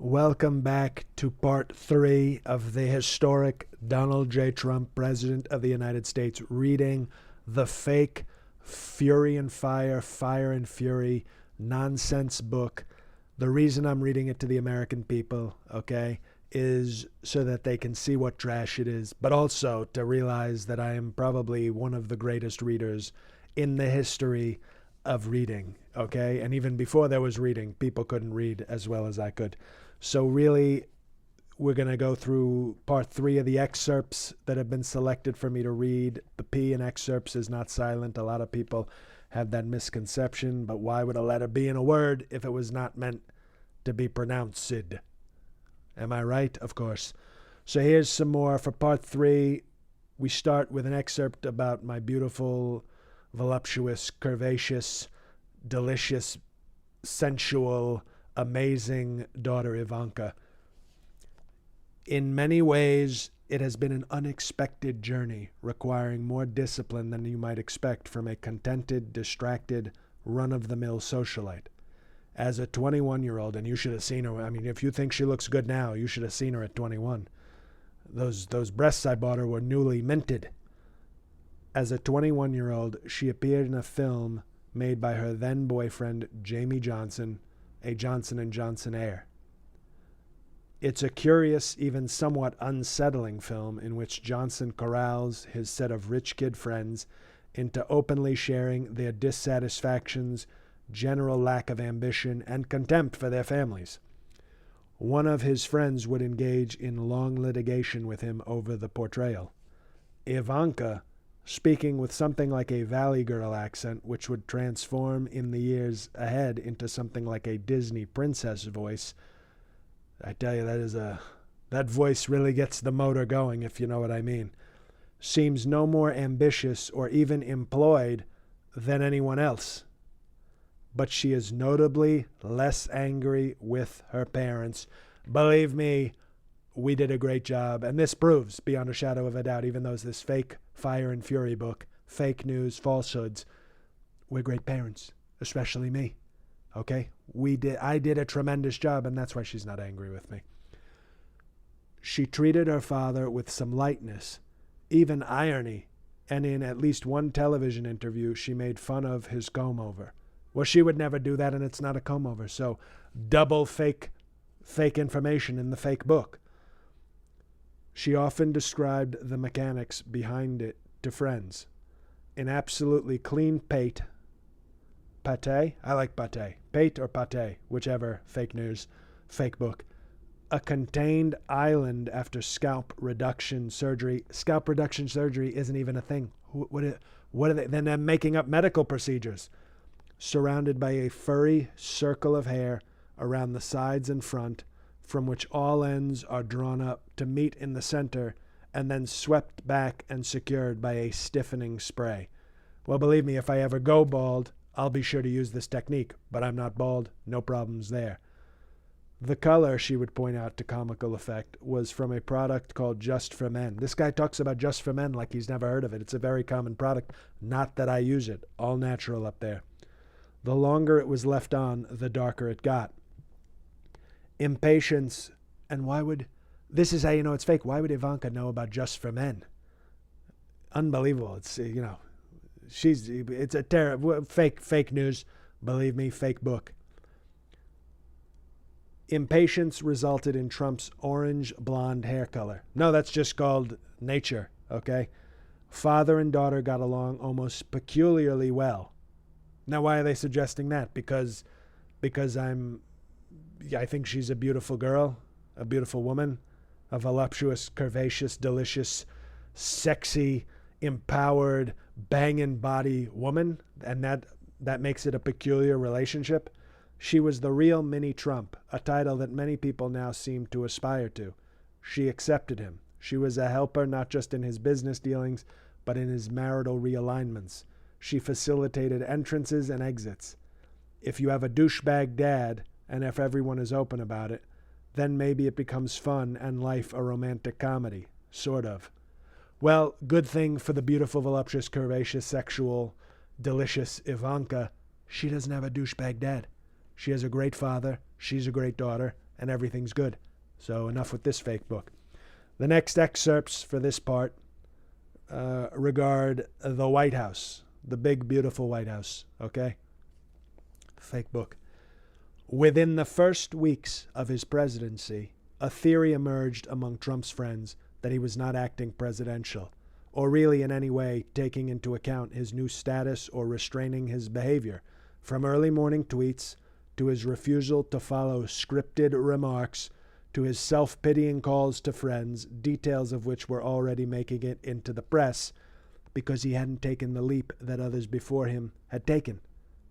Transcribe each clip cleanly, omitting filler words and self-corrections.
Welcome back to part 3 of the historic Donald J. Trump, President of the United States, reading the fake Fury and Fire, Fire and Fury nonsense book. The reason I'm reading it to the American people, okay, is so that they can see what trash it is, but also to realize that I am probably one of the greatest readers in the history of reading, okay? And even before there was reading, people couldn't read as well as I could. So really, we're going to go through part 3 of the excerpts that have been selected for me to read. The P in excerpts is not silent. A lot of people have that misconception, but why would a letter be in a word if it was not meant to be pronounced? Am I right? Of course. So here's some more. For part 3, we start with an excerpt about my beautiful, voluptuous, curvaceous, delicious, sensual, amazing daughter Ivanka. In many ways, it has been an unexpected journey, requiring more discipline than you might expect from a contented, distracted, run-of-the-mill socialite. As a 21-year-old, and you should have seen her, I mean, if you think she looks good now, you should have seen her at 21. Those breasts I bought her were newly minted. As a 21-year-old, she appeared in a film made by her then-boyfriend, Jamie Johnson, a Johnson & Johnson heir. It's a curious, even somewhat unsettling film in which Johnson corrals his set of rich kid friends into openly sharing their dissatisfactions, general lack of ambition, and contempt for their families. One of his friends would engage in long litigation with him over the portrayal. Ivanka, speaking with something like a Valley Girl accent, which would transform in the years ahead into something like a Disney princess voice. I tell you, that voice really gets the motor going, if you know what I mean. Seems no more ambitious or even employed than anyone else. But she is notably less angry with her parents. Believe me, we did a great job, and this proves, beyond a shadow of a doubt, even though it's this fake Fire and Fury book, fake news, falsehoods, we're great parents, especially me, okay? I did a tremendous job, and that's why she's not angry with me. She treated her father with some lightness, even irony, and in at least one television interview, she made fun of his comb-over. Well, she would never do that, and it's not a comb-over, so double fake information in the fake book. She often described the mechanics behind it to friends. An absolutely clean pate. Pate? I like pate. Pate or pate, whichever, fake news, fake book. A contained island after scalp reduction surgery. Scalp reduction surgery isn't even a thing. What are they? Then they're making up medical procedures. Surrounded by a furry circle of hair around the sides and front, from which all ends are drawn up to meet in the center and then swept back and secured by a stiffening spray. Well, believe me, if I ever go bald, I'll be sure to use this technique, but I'm not bald, no problems there. The color, she would point out to comical effect, was from a product called Just for Men. This guy talks about Just for Men like he's never heard of it. It's a very common product. Not that I use it. All natural up there. The longer it was left on, the darker it got. Impatience, and this is how you know it's fake. Why would Ivanka know about Just for Men? Unbelievable. It's, it's a terrible, fake news. Believe me, fake book. Impatience resulted in Trump's orange blonde hair color. No, that's just called nature, okay? Father and daughter got along almost peculiarly well. Now, why are they suggesting that? Because I think she's a beautiful girl, a beautiful woman, a voluptuous, curvaceous, delicious, sexy, empowered, banging body woman, and that makes it a peculiar relationship. She was the real mini Trump, a title that many people now seem to aspire to. She accepted him. She was a helper not just in his business dealings, but in his marital realignments. She facilitated entrances and exits. If you have a douchebag dad, and if everyone is open about it, then maybe it becomes fun and life a romantic comedy. Sort of. Well, good thing for the beautiful, voluptuous, curvaceous, sexual, delicious Ivanka, she doesn't have a douchebag dad. She has a great father, she's a great daughter, and everything's good. So enough with this fake book. The next excerpts for this part regard the White House, the big, beautiful White House, okay? Fake book. Within the first weeks of his presidency, a theory emerged among Trump's friends that he was not acting presidential, or really in any way taking into account his new status or restraining his behavior, from early morning tweets to his refusal to follow scripted remarks to his self-pitying calls to friends, details of which were already making it into the press because he hadn't taken the leap that others before him had taken.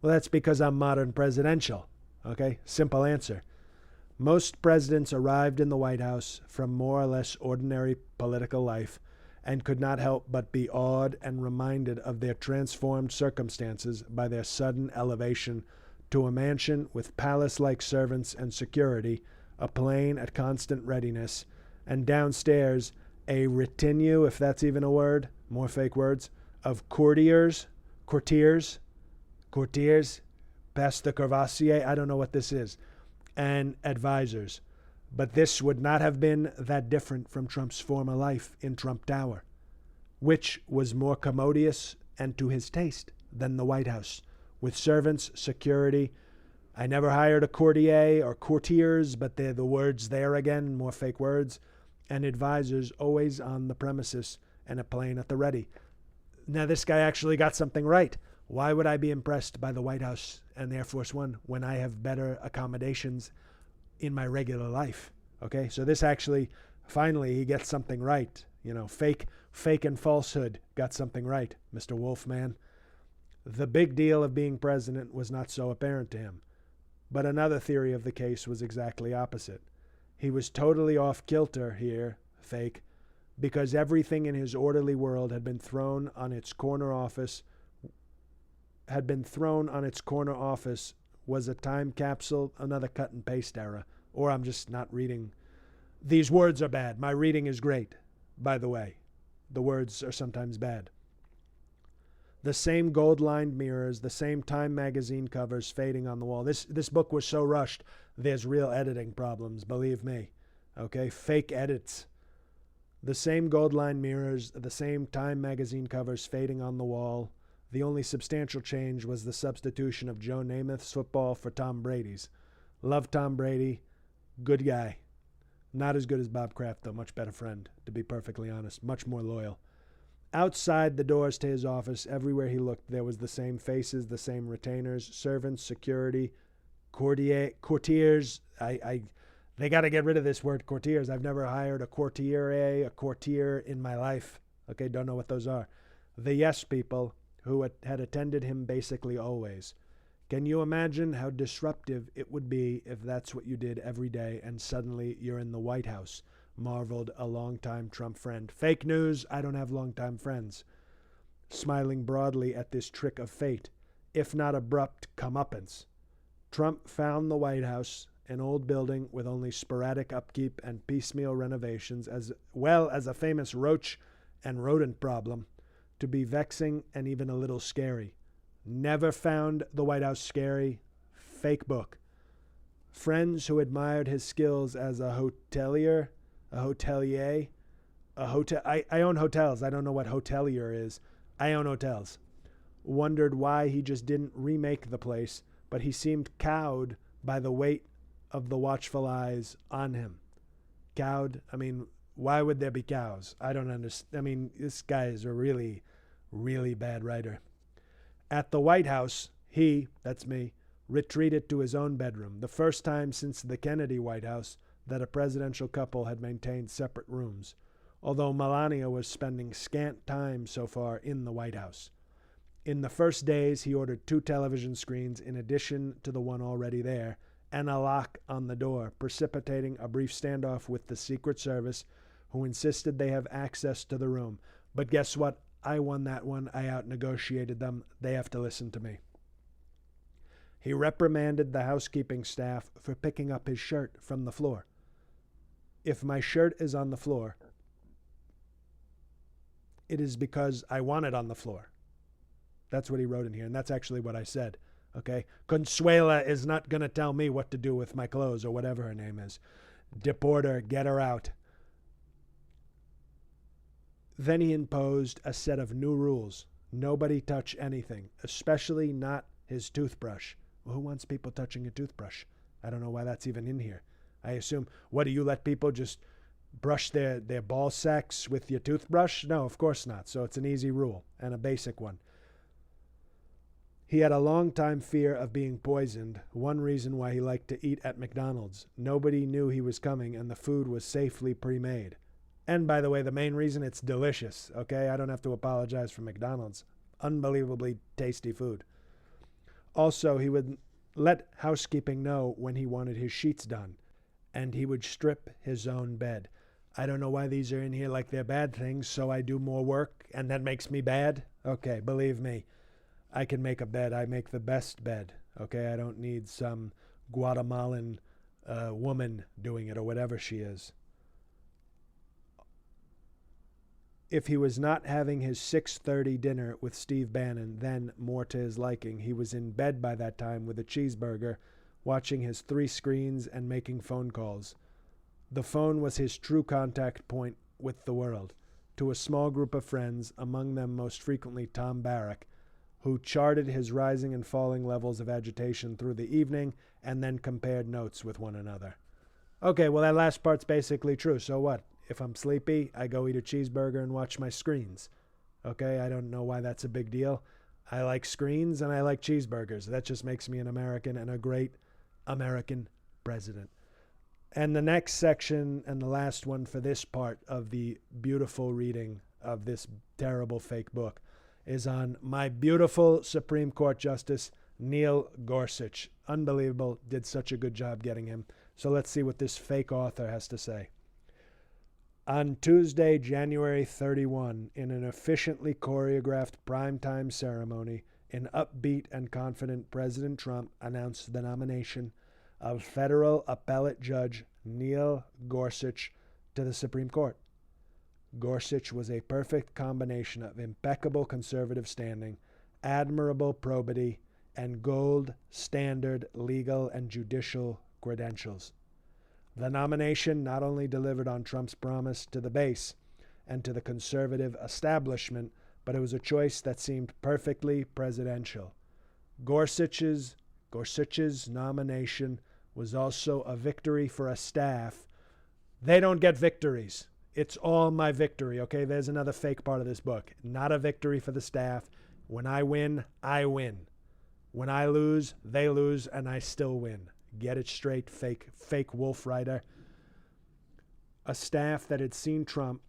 Well, that's because I'm modern presidential. Okay? Simple answer. Most presidents arrived in the White House from more or less ordinary political life and could not help but be awed and reminded of their transformed circumstances by their sudden elevation to a mansion with palace-like servants and security, a plane at constant readiness, and downstairs a retinue, if that's even a word, more fake words, of courtiers, past the Courvoisier, I don't know what this is, and advisors. But this would not have been that different from Trump's former life in Trump Tower, which was more commodious and to his taste than the White House, with servants, security. I never hired a courtier or courtiers, but they're the words there again, more fake words, and advisors always on the premises and a plane at the ready. Now, this guy actually got something right. Why would I be impressed by the White House and the Air Force One when I have better accommodations in my regular life? Okay, so this actually, finally, he gets something right. You know, fake and falsehood got something right, Mr. Wolff, man. The big deal of being president was not so apparent to him. But another theory of the case was exactly opposite. He was totally off kilter here, fake, because everything in his orderly world had been thrown on its corner office, was a time capsule, another cut and paste error. Or I'm just not reading. These words are bad. My reading is great, by the way. The words are sometimes bad. The same gold-lined mirrors, the same Time magazine covers fading on the wall. This book was so rushed, there's real editing problems, believe me. Okay, fake edits. The same gold-lined mirrors, the same Time magazine covers fading on the wall. The only substantial change was the substitution of Joe Namath's football for Tom Brady's. Love Tom Brady. Good guy. Not as good as Bob Kraft, though. Much better friend, to be perfectly honest. Much more loyal. Outside the doors to his office, everywhere he looked, there was the same faces, the same retainers, servants, security, courtiers. They got to get rid of this word courtiers. I've never hired a courtier in my life. Okay, don't know what those are. The yes people who had attended him basically always. Can you imagine how disruptive it would be if that's what you did every day and suddenly you're in the White House? Marveled a longtime Trump friend. Fake news, I don't have longtime friends. Smiling broadly at this trick of fate, if not abrupt comeuppance. Trump found the White House, an old building with only sporadic upkeep and piecemeal renovations, as well as a famous roach and rodent problem, to be vexing and even a little scary. Never found the White House scary. Fake book. Friends who admired his skills as a hotelier, I own hotels. I don't know what hotelier is. I own hotels. Wondered why he just didn't remake the place, but he seemed cowed by the weight of the watchful eyes on him. Cowed? I mean, why would there be cows? I don't understand. I mean, this guy is a really, really bad writer. At the White House, he, that's me, retreated to his own bedroom, the first time since the Kennedy White House that a presidential couple had maintained separate rooms, although Melania was spending scant time so far in the White House. In the first days, he ordered 2 television screens in addition to the one already there, and a lock on the door, precipitating a brief standoff with the Secret Service, who insisted they have access to the room. But guess what? I won that one. I out-negotiated them. They have to listen to me. He reprimanded the housekeeping staff for picking up his shirt from the floor. If my shirt is on the floor, it is because I want it on the floor. That's what he wrote in here, and that's actually what I said. Okay? Consuela is not going to tell me what to do with my clothes or whatever her name is. Deport her, get her out. Then he imposed a set of new rules. Nobody touch anything, especially not his toothbrush. Well, who wants people touching a toothbrush? I don't know why that's even in here. I assume, what, do you let people just brush their ball sacks with your toothbrush? No, of course not. So it's an easy rule and a basic one. He had a long time fear of being poisoned, one reason why he liked to eat at McDonald's. Nobody knew he was coming and the food was safely pre-made. And by the way, the main reason, it's delicious, okay? I don't have to apologize for McDonald's. Unbelievably tasty food. Also, he would let housekeeping know when he wanted his sheets done, and he would strip his own bed. I don't know why these are in here like they're bad things, so I do more work, and that makes me bad? Okay, believe me, I can make a bed. I make the best bed, okay? I don't need some Guatemalan woman doing it or whatever she is. If he was not having his 6:30 dinner with Steve Bannon, then, more to his liking, he was in bed by that time with a cheeseburger, watching his 3 screens and making phone calls. The phone was his true contact point with the world, to a small group of friends, among them most frequently Tom Barrack, who charted his rising and falling levels of agitation through the evening and then compared notes with one another. Okay, well, that last part's basically true. So what? If I'm sleepy, I go eat a cheeseburger and watch my screens. Okay, I don't know why that's a big deal. I like screens and I like cheeseburgers. That just makes me an American and a great American president. And the next section and the last one for this part of the beautiful reading of this terrible fake book is on my beautiful Supreme Court Justice, Neil Gorsuch. Unbelievable. Did such a good job getting him. So let's see what this fake author has to say. On Tuesday, January 31, in an efficiently choreographed primetime ceremony, an upbeat and confident President Trump announced the nomination of federal appellate judge Neil Gorsuch to the Supreme Court. Gorsuch was a perfect combination of impeccable conservative standing, admirable probity, and gold standard legal and judicial credentials. The nomination not only delivered on Trump's promise to the base and to the conservative establishment, but it was a choice that seemed perfectly presidential. Gorsuch's nomination was also a victory for a staff. They don't get victories. It's all my victory, okay? There's another fake part of this book. Not a victory for the staff. When I win, I win. When I lose, they lose, and I still win. Get it straight, fake Wolff writer. A staff that had seen Trump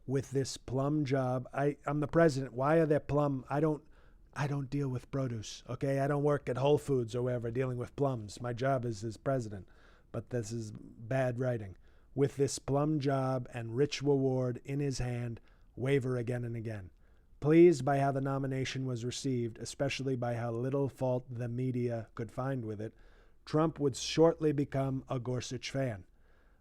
with this plum job. I'm the president. Why are there plum? I don't deal with produce, okay? I don't work at Whole Foods or wherever dealing with plums. My job is as president, but this is bad writing. With this plum job and rich reward in his hand, waver again and again. Pleased by how the nomination was received, especially by how little fault the media could find with it, Trump would shortly become a Gorsuch fan.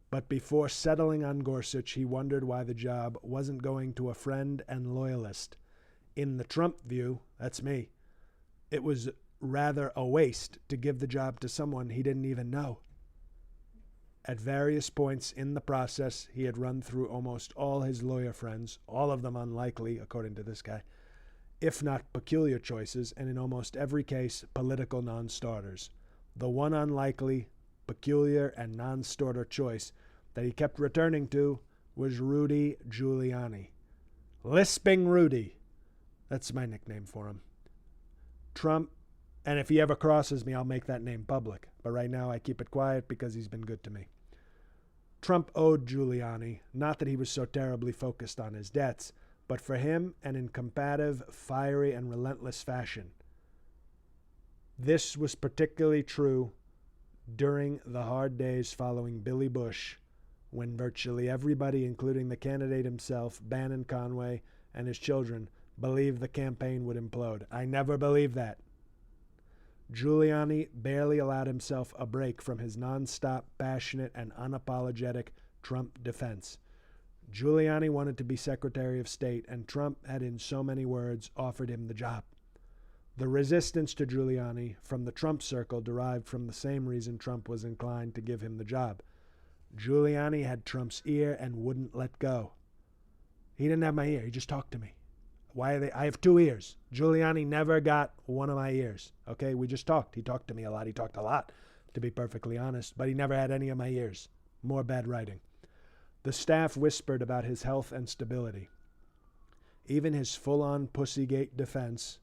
But before settling on Gorsuch, he wondered why the job wasn't going to a friend and loyalist. In the Trump view, that's me, it was rather a waste to give the job to someone he didn't even know. At various points in the process, he had run through almost all his lawyer friends, all of them unlikely, according to this guy, if not peculiar choices, and in almost every case, political non-starters. The one unlikely, peculiar, and non-starter choice that he kept returning to was Rudy Giuliani. Lisping Rudy. That's my nickname for him. Trump, and if he ever crosses me, I'll make that name public. But right now I keep it quiet because he's been good to me. Trump owed Giuliani, not that he was so terribly focused on his debts, but for him an incombative, fiery, and relentless fashion. This was particularly true during the hard days following Billy Bush, when virtually everybody, including the candidate himself, Bannon Conway, and his children, believed the campaign would implode. I never believed that. Giuliani barely allowed himself a break from his nonstop, passionate, and unapologetic Trump defense. Giuliani wanted to be Secretary of State, and Trump had in so many words offered him the job. The resistance to Giuliani from the Trump circle derived from the same reason Trump was inclined to give him the job. Giuliani had Trump's ear and wouldn't let go. He didn't have my ear. He just talked to me. Why are they? I have two ears. Giuliani never got one of my ears. Okay, we just talked. He talked to me a lot. He talked a lot, to be perfectly honest, but he never had any of my ears. More bad writing. The staff whispered about his health and stability. Even his full-on Pussygate defense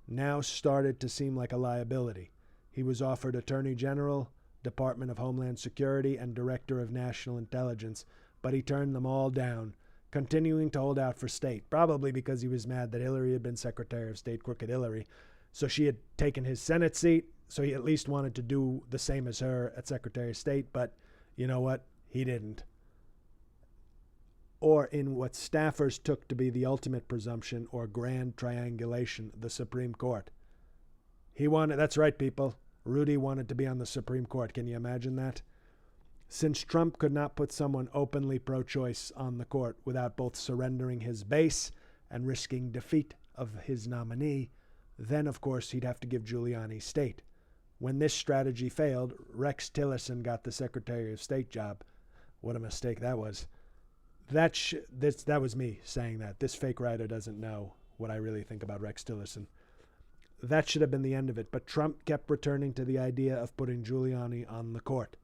now started to seem like a liability. He was offered Attorney General, Department of Homeland Security, and Director of National Intelligence, but he turned them all down, continuing to hold out for state, probably because he was mad that Hillary had been Secretary of State, crooked Hillary. So she had taken his Senate seat, so he at least wanted to do the same as her at Secretary of State, but you know what? He didn't. Or in what staffers took to be the ultimate presumption or grand triangulation, the Supreme Court. He wanted, that's right, people, Rudy wanted to be on the Supreme Court. Can you imagine that? Since Trump could not put someone openly pro-choice on the court without both surrendering his base and risking defeat of his nominee, then, of course, he'd have to give Giuliani state. When this strategy failed, Rex Tillerson got the Secretary of State job. What a mistake that was. That was me saying that. This fake writer doesn't know what I really think about Rex Tillerson. That should have been the end of it, but Trump kept returning to the idea of putting Giuliani on the court.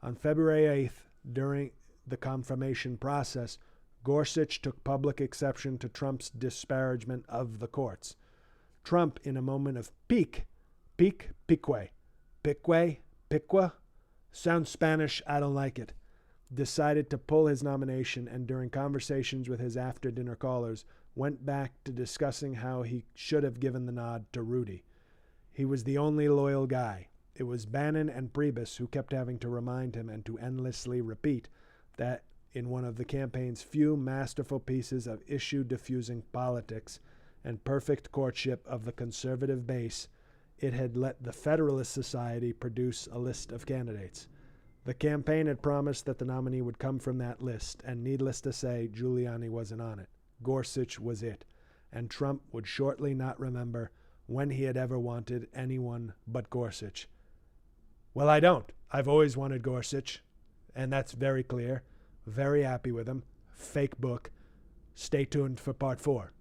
On February 8th, during the confirmation process, Gorsuch took public exception to Trump's disparagement of the courts. Trump, in a moment of pique, sounds Spanish, I don't like it, decided to pull his nomination, and during conversations with his after-dinner callers, went back to discussing how he should have given the nod to Rudy. He was the only loyal guy. It was Bannon and Priebus who kept having to remind him and to endlessly repeat that in one of the campaign's few masterful pieces of issue-diffusing politics and perfect courtship of the conservative base, it had let the Federalist Society produce a list of candidates. The campaign had promised that the nominee would come from that list, and needless to say, Giuliani wasn't on it. Gorsuch was it, and Trump would shortly not remember when he had ever wanted anyone but Gorsuch. Well, I don't. I've always wanted Gorsuch, and that's very clear. Very happy with him. Fake book. Stay tuned for part 4.